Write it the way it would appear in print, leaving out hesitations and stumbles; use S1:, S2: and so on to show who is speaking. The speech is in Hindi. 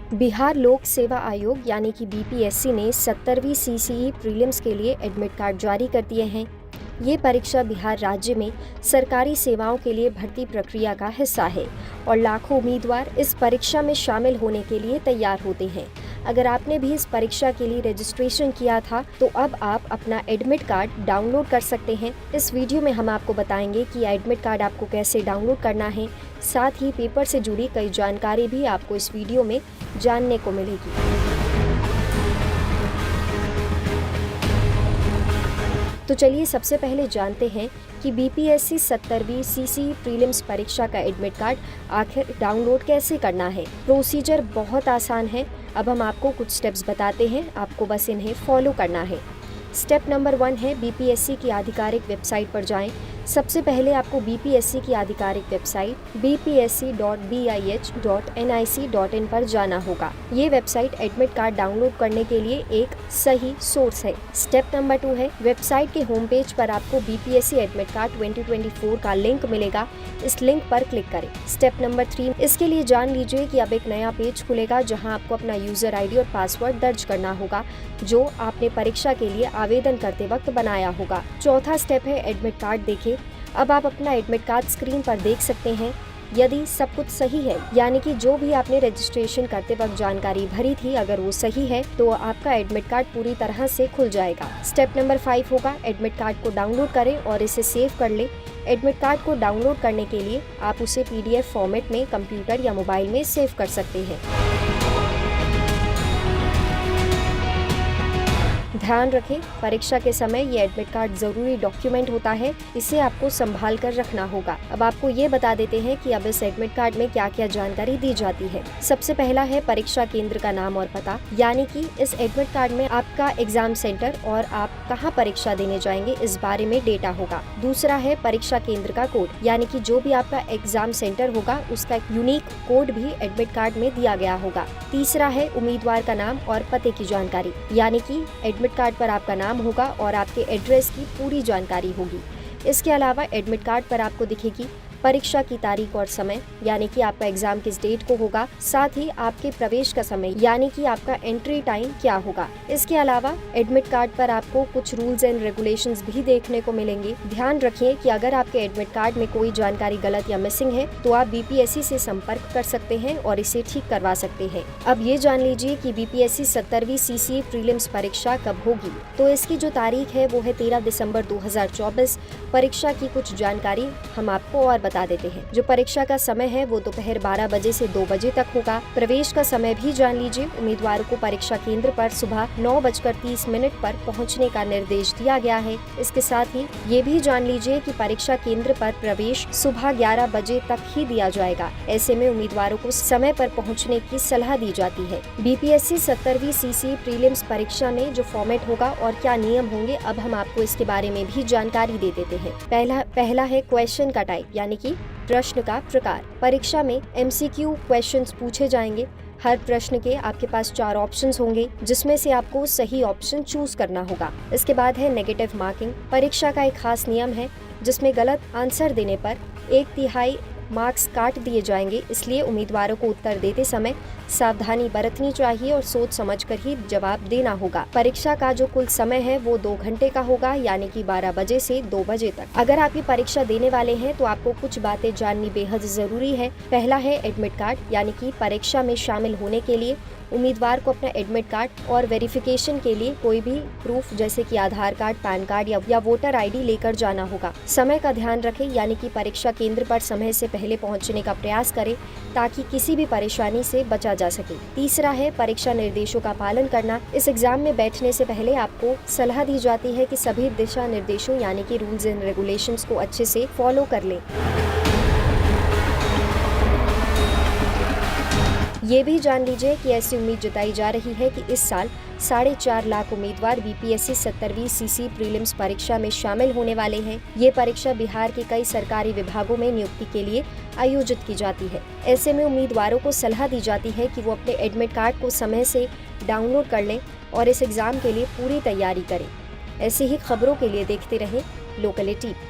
S1: बिहार लोक सेवा आयोग यानी कि बीपीएससी ने 70वीं सीसीई प्रीलिम्स के लिए एडमिट कार्ड जारी कर दिए हैं। ये परीक्षा बिहार राज्य में सरकारी सेवाओं के लिए भर्ती प्रक्रिया का हिस्सा है और लाखों उम्मीदवार इस परीक्षा में शामिल होने के लिए तैयार होते हैं। अगर आपने भी इस परीक्षा के लिए रजिस्ट्रेशन किया था तो अब आप अपना एडमिट कार्ड डाउनलोड कर सकते हैं। इस वीडियो में हम आपको बताएंगे कि एडमिट कार्ड आपको कैसे डाउनलोड करना है। साथ ही पेपर से जुड़ी कई जानकारी भी आपको इस वीडियो में जानने को मिलेगी। तो चलिए सबसे पहले जानते हैं कि बीपीएससी 70वीं सीसीई प्रीलिम्स परीक्षा का एडमिट कार्ड आखिर डाउनलोड कैसे करना है। प्रोसीजर बहुत आसान है। अब हम आपको कुछ स्टेप्स बताते हैं, आपको बस इन्हें फॉलो करना है। स्टेप नंबर 1 है बीपीएससी की आधिकारिक वेबसाइट पर जाएं। सबसे पहले आपको बीपीएससी की आधिकारिक वेबसाइट bpsc.bih.nic.in पर जाना होगा। ये वेबसाइट एडमिट कार्ड डाउनलोड करने के लिए एक सही सोर्स है। स्टेप नंबर 2 है वेबसाइट के होम पेज पर आपको बीपीएससी एडमिट कार्ड 2024 का लिंक मिलेगा। इस लिंक पर क्लिक करें। स्टेप नंबर 3, इसके लिए जान लीजिए कि अब एक नया पेज खुलेगा जहां आपको अपना यूजर आईडी और पासवर्ड दर्ज करना होगा जो आपने परीक्षा के लिए आवेदन करते वक्त बनाया होगा। चौथा स्टेप है एडमिट कार्ड देखें। अब आप अपना एडमिट कार्ड स्क्रीन पर देख सकते हैं। यदि सब कुछ सही है, यानी कि जो भी आपने रजिस्ट्रेशन करते वक्त जानकारी भरी थी, अगर वो सही है तो आपका एडमिट कार्ड पूरी तरह से खुल जाएगा। स्टेप नंबर 5 होगा एडमिट कार्ड को डाउनलोड करें और इसे सेव कर लें। एडमिट कार्ड को डाउनलोड करने के लिए आप उसे पीडीएफ फॉर्मेट में कंप्यूटर या मोबाइल में सेव कर सकते हैं। ध्यान रखें, परीक्षा के समय ये एडमिट कार्ड जरूरी डॉक्यूमेंट होता है, इसे आपको संभाल कर रखना होगा। अब आपको ये बता देते हैं कि अब इस एडमिट कार्ड में क्या क्या जानकारी दी जाती है। सबसे पहला है परीक्षा केंद्र का नाम और पता, यानी कि इस एडमिट कार्ड में आपका एग्जाम सेंटर और आप कहाँ परीक्षा देने जाएंगे इस बारे में डेटा होगा। दूसरा है परीक्षा केंद्र का कोड, यानी कि जो भी आपका एग्जाम सेंटर होगा उसका एक यूनिक कोड भी एडमिट कार्ड में दिया गया होगा। तीसरा है उम्मीदवार का नाम और पते की जानकारी, यानी कि एडमिट कार्ड पर आपका नाम होगा और आपके एड्रेस की पूरी जानकारी होगी। इसके अलावा एडमिट कार्ड पर आपको दिखेगी परीक्षा की तारीख और समय, यानी कि आपका एग्जाम किस डेट को होगा। साथ ही आपके प्रवेश का समय, यानी कि आपका एंट्री टाइम क्या होगा। इसके अलावा एडमिट कार्ड पर आपको कुछ रूल्स एंड रेगुलेशंस भी देखने को मिलेंगे। ध्यान रखिए कि अगर आपके एडमिट कार्ड में कोई जानकारी गलत या मिसिंग है तो आप बीपीएससी से संपर्क कर सकते हैं और इसे ठीक करवा सकते हैं। अब ये जान लीजिए कि बीपीएससी 70वीं सीसीई प्रीलिम्स परीक्षा कब होगी। तो इसकी जो तारीख है वो है 13 दिसंबर 2024। परीक्षा की कुछ जानकारी हम आपको और बता देते हैं। जो परीक्षा का समय है वो दोपहर 12 बजे से 2 बजे तक होगा। प्रवेश का समय भी जान लीजिए। उम्मीदवारों को परीक्षा केंद्र पर सुबह 9:30 पर पहुंचने का निर्देश दिया गया है। इसके साथ ही ये भी जान लीजिए कि परीक्षा केंद्र पर प्रवेश सुबह 11 बजे तक ही दिया जाएगा। ऐसे में उम्मीदवारों को समय पर पहुंचने की सलाह दी जाती है। बीपीएससी 70वीं सीसीई प्रीलिम्स परीक्षा में जो फॉर्मेट होगा और क्या नियम होंगे, अब हम आपको इसके बारे में भी जानकारी दे देते हैं। पहला है क्वेश्चन का टाइप, यानी कि प्रश्न का प्रकार। परीक्षा में एमसीक्यू क्वेश्चंस पूछे जाएंगे। हर प्रश्न के आपके पास 4 ऑप्शंस होंगे जिसमें से आपको सही ऑप्शन चूज करना होगा। इसके बाद है नेगेटिव मार्किंग। परीक्षा का एक खास नियम है जिसमें गलत आंसर देने पर 1/3 मार्क्स काट दिए जाएंगे, इसलिए उम्मीदवारों को उत्तर देते समय सावधानी बरतनी चाहिए और सोच समझकर ही जवाब देना होगा। परीक्षा का जो कुल समय है वो 2 घंटे का होगा, यानी कि 12 बजे से 2 बजे तक। अगर आप ये परीक्षा देने वाले हैं तो आपको कुछ बातें जाननी बेहद जरूरी है। पहला है एडमिट कार्ड, यानी कि परीक्षा में शामिल होने के लिए उम्मीदवार को अपना एडमिट कार्ड और वेरिफिकेशन के लिए कोई भी प्रूफ जैसे कि आधार कार्ड, पैन कार्ड या वोटर आईडी लेकर जाना होगा। समय का ध्यान रखें, यानी कि परीक्षा केंद्र पर समय से पहले पहुंचने का प्रयास करें ताकि किसी भी परेशानी से बचा जा सके। तीसरा है परीक्षा निर्देशों का पालन करना। इस एग्जाम में बैठने से पहले आपको सलाह दी जाती है कि सभी दिशा निर्देशों यानी कि रूल्स एंड रेगुलेशंस को अच्छे से फॉलो कर लें। ये भी जान लीजिए कि ऐसी उम्मीद जताई जा रही है कि इस साल 4.5 लाख उम्मीदवार बीपीएससी 70वीं सीसीई प्रीलिम्स परीक्षा में शामिल होने वाले हैं। ये परीक्षा बिहार के कई सरकारी विभागों में नियुक्ति के लिए आयोजित की जाती है। ऐसे में उम्मीदवारों को सलाह दी जाती है कि वो अपने एडमिट कार्ड को समय से डाउनलोड कर लें और इस एग्जाम के लिए पूरी तैयारी करें। ऐसी ही खबरों के लिए देखते रहें लोकलिटी।